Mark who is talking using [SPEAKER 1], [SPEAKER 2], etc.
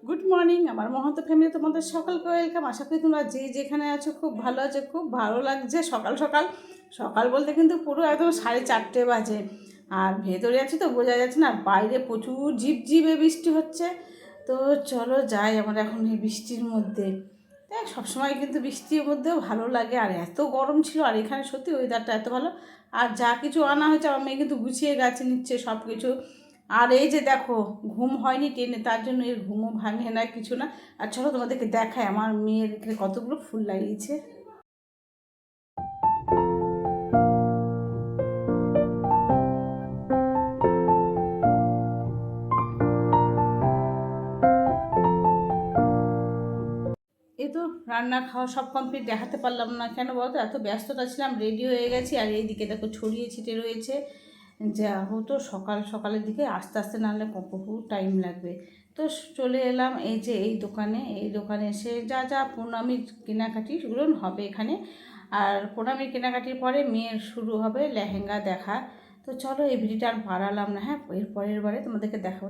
[SPEAKER 1] Good morning আমার Mahanta family, তোমাদের সকলকে ওয়েলকাম। আশা করি তোমরা যে যেখানে আছো খুব ভালো আছো। খুব ভালো লাগছে সকাল সকাল। সকাল বলতে কিন্তু পুরো একদম 4:30 বাজে, আর ভেতরে আছি তো বোঝা যাচ্ছে না, বাইরে প্রচুর ঝিপঝিপে বৃষ্টি হচ্ছে। তো চলো যাই আমরা এখন এই বৃষ্টির মধ্যে। দেখ, সবসময় কিন্তু বৃষ্টির মধ্যেও ভালো লাগে, আর এত গরম ছিল, আর এখানে সত্যি ওয়েদারটা এত ভালো। আর যা কিছু আনা হয়েছে আমার মেয়ে কিন্তু গুছিয়ে গাছে নিচ্ছে সব কিছু। আর এই যে দেখো, ঘুম হয়নি টেনে, তার জন্য এর ঘুমও ভাঙে না কিছু না। আর চলো তোমাদেরকে দেখায় আমার মেয়ের এখানে কতগুলো ফুল লাগিয়েছে। এই তো রান্না খাওয়া সব কমপ্লিট, দেখাতে পারলাম না কেন বলতো, এত ব্যস্ততা ছিলাম। রেডি হয়ে গেছি, আর এইদিকে দেখো ছড়িয়ে ছিটে রয়েছে। যা হতো সকাল সকালের দিকে, আস্তে আস্তে নাহলে বহু টাইম লাগবে। তো চলে এলাম এই যে এই দোকানে এসে যা যা প্রণামীর কেনাকাটি সেগুলো হবে এখানে। আর প্রণামীর কেনাকাটির পরে মেয়ের শুরু হবে লেহেঙ্গা দেখা। তো চলো এই ভিডিওটা আর বাড়ালাম না, হ্যাঁ, এর পরের বারে তোমাদেরকে দেখাবো।